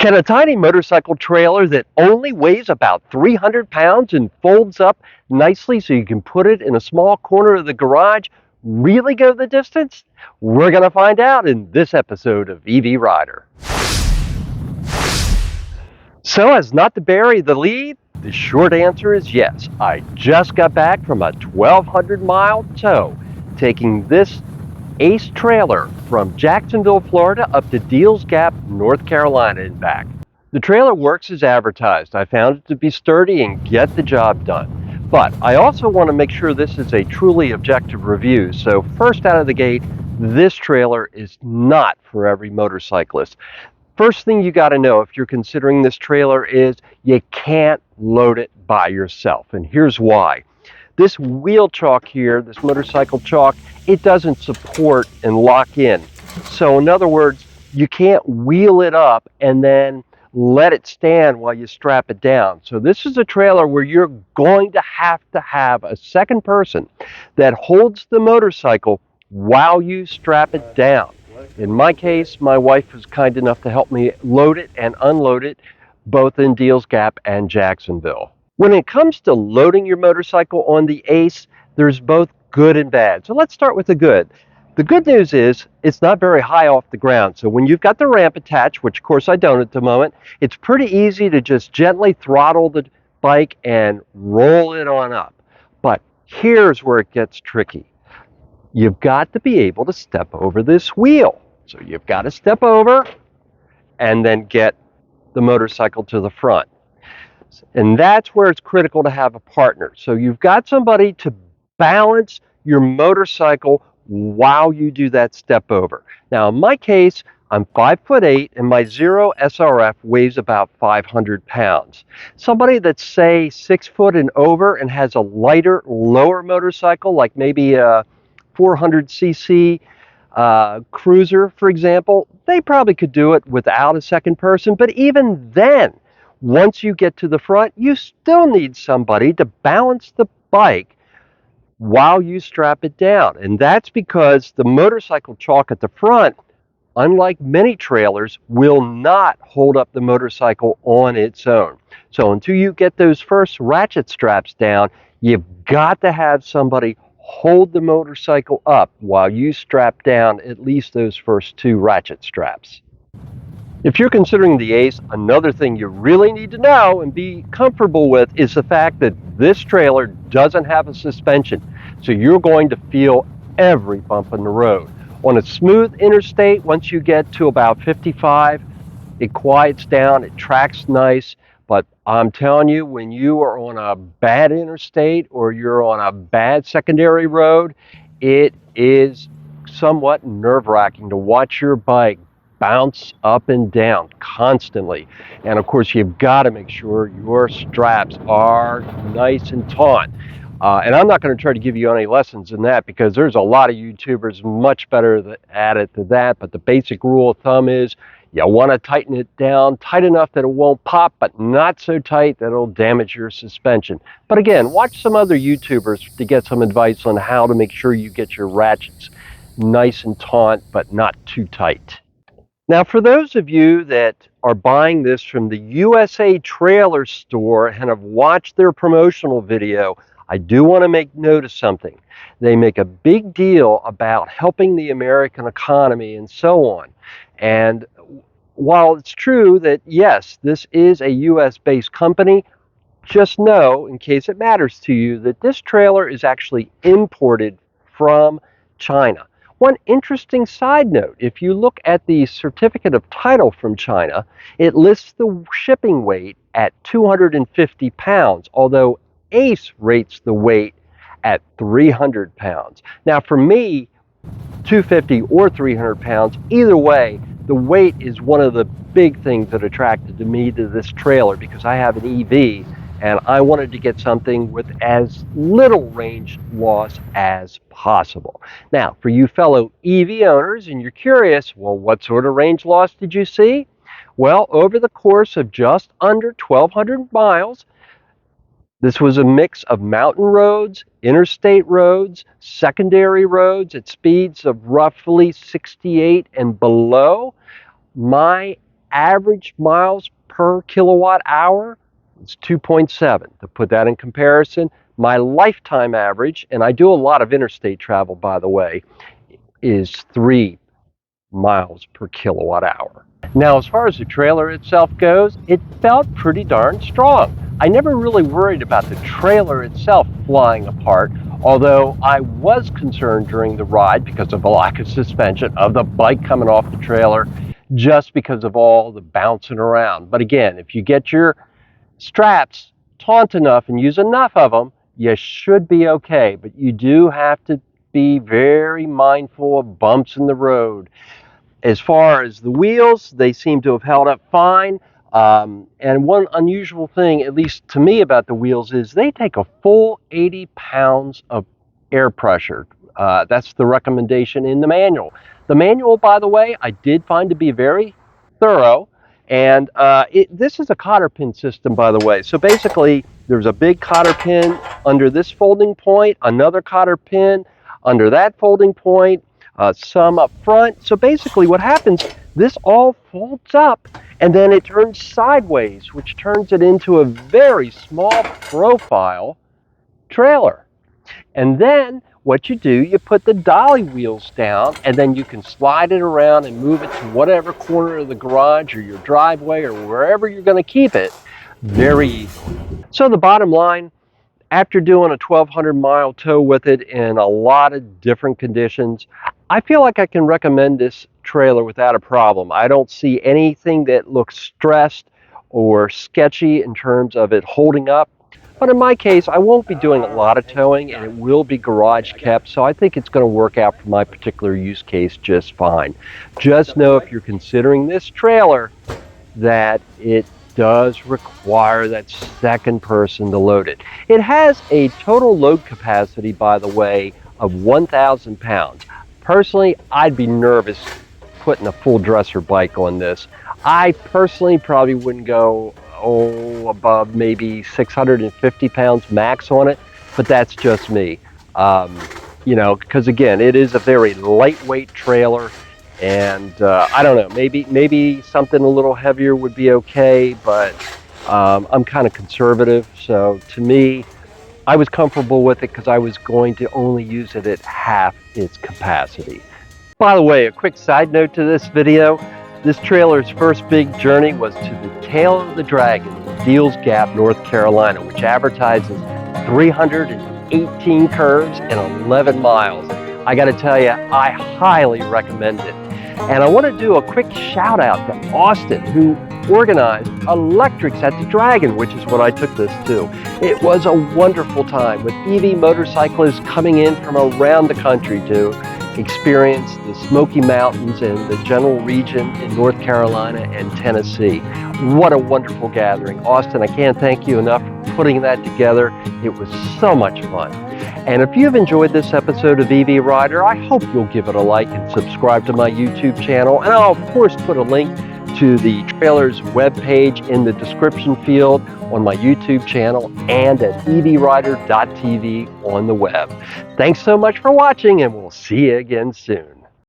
Can a tiny motorcycle trailer that only weighs about 300 pounds and folds up nicely so you can put it in a small corner of the garage really go the distance? We're going to find out in this episode of EV Rider. So as not to bury the lead, the short answer is yes. I just got back from a 1,200-mile tow, taking this Ace trailer from Jacksonville, Florida up to Deals Gap, North Carolina and back. The trailer works as advertised. I found it to be sturdy and get the job done. But I also want to make sure this is a truly objective review. So first out of the gate, this trailer is not for every motorcyclist. First thing you got to know if you're considering this trailer is you can't load it by yourself. And here's why. This wheel chock here, this motorcycle chock, it doesn't support and lock in. So in other words, you can't wheel it up and then let it stand while you strap it down. So this is a trailer where you're going to have a second person that holds the motorcycle while you strap it down. In my case, my wife was kind enough to help me load it and unload it, both in Deals Gap and Jacksonville. When it comes to loading your motorcycle on the Ace, there's both good and bad. So let's start with the good. The good news is it's not very high off the ground. So when you've got the ramp attached, which of course I don't at the moment, it's pretty easy to just gently throttle the bike and roll it on up. But here's where it gets tricky. You've got to be able to step over this wheel. So you've got to step over and then get the motorcycle to the front. And that's where it's critical to have a partner. So you've got somebody to balance your motorcycle while you do that step over. Now, in my case, I'm 5'8" and my Zero SRF weighs about 500 pounds. Somebody that's, say, 6 foot and over and has a lighter, lower motorcycle, like maybe a 400cc cruiser, for example, they probably could do it without a second person. But even then, once you get to the front, you still need somebody to balance the bike while you strap it down. And that's because the motorcycle chock at the front, unlike many trailers, will not hold up the motorcycle on its own. So until you get those first ratchet straps down, you've got to have somebody hold the motorcycle up while you strap down at least those first 2 ratchet straps. If you're considering the Ace, another thing you really need to know and be comfortable with is the fact that this trailer doesn't have a suspension. So you're going to feel every bump in the road. On a smooth interstate, once you get to about 55, it quiets down, it tracks nice. But I'm telling you, when you are on a bad interstate or you're on a bad secondary road, it is somewhat nerve-wracking to watch your bike bounce up and down constantly. And of course, you've got to make sure your straps are nice and taut. And I'm not going to try to give you any lessons in that because there's a lot of YouTubers much better at it than that. But the basic rule of thumb is you want to tighten it down tight enough that it won't pop, but not so tight that it'll damage your suspension. But again, watch some other YouTubers to get some advice on how to make sure you get your ratchets nice and taut, but not too tight. Now, for those of you that are buying this from the USA Trailer Store and have watched their promotional video, I do want to make note of something. They make a big deal about helping the American economy and so on. And while it's true that, yes, this is a US-based company, just know, in case it matters to you, that this trailer is actually imported from China. One interesting side note, if you look at the certificate of title from China, it lists the shipping weight at 250 pounds, although Ace rates the weight at 300 pounds. Now for me, 250 or 300 pounds, either way, the weight is one of the big things that attracted me to this trailer because I have an EV and I wanted to get something with as little range loss as possible. Now, for you fellow EV owners, and you're curious, well, what sort of range loss did you see? Well, over the course of just under 1,200 miles, this was a mix of mountain roads, interstate roads, secondary roads at speeds of roughly 68 and below. My average miles per kilowatt hour was 2.7. To put that in comparison, my lifetime average, and I do a lot of interstate travel, by the way, is 3 miles per kilowatt hour. Now, as far as the trailer itself goes, it felt pretty darn strong. I never really worried about the trailer itself flying apart, although I was concerned during the ride because of the lack of suspension of the bike coming off the trailer, just because of all the bouncing around. But again, if you get your straps taut enough and use enough of them, you should be okay. But you do have to be very mindful of bumps in the road. As far as the wheels, they seem to have held up fine. And one unusual thing, at least to me, about the wheels is they take a full 80 pounds of air pressure. That's the recommendation in the manual. The manual, by the way, I did find to be very thorough. And this is a cotter pin system, by the way. So basically, there's a big cotter pin under this folding point, another cotter pin under that folding point, some up front. So basically what happens, this all folds up and then it turns sideways, which turns it into a very small profile trailer. And then what you do, you put the dolly wheels down and then you can slide it around and move it to whatever corner of the garage or your driveway or wherever you're going to keep it very easily. So the bottom line, after doing a 1,200-mile tow with it in a lot of different conditions, I feel like I can recommend this trailer without a problem. I don't see anything that looks stressed or sketchy in terms of it holding up. But in my case, I won't be doing a lot of towing and it will be garage kept, so I think it's going to work out for my particular use case just fine. Just know if you're considering this trailer that it does require that second person to load it. It has a total load capacity, by the way, of 1,000 pounds. Personally, I'd be nervous putting a full dresser bike on this. I personally probably wouldn't go above maybe 650 pounds max on it, but that's just me. You know, because again, it is a very lightweight trailer. And I don't know, maybe something a little heavier would be okay, but I'm kind of conservative. So to me, I was comfortable with it because I was going to only use it at half its capacity. By the way, a quick side note to this video, this trailer's first big journey was to the tail of the dragon in Deals Gap, North Carolina, which advertises 318 curves and 11 miles. I got to tell you, I highly recommend it. And I want to do a quick shout out to Austin, who organized Electrics at the Dragon, which is what I took this to. It was a wonderful time with EV motorcyclists coming in from around the country to experience the Smoky Mountains and the general region in North Carolina and Tennessee. What a wonderful gathering. Austin, I can't thank you enough for putting that together. It was so much fun. And if you've enjoyed this episode of EV Rider, I hope you'll give it a like and subscribe to my YouTube channel. And I'll, of course, put a link to the trailer's webpage in the description field on my YouTube channel and at evrider.tv on the web. Thanks so much for watching, and we'll see you again soon.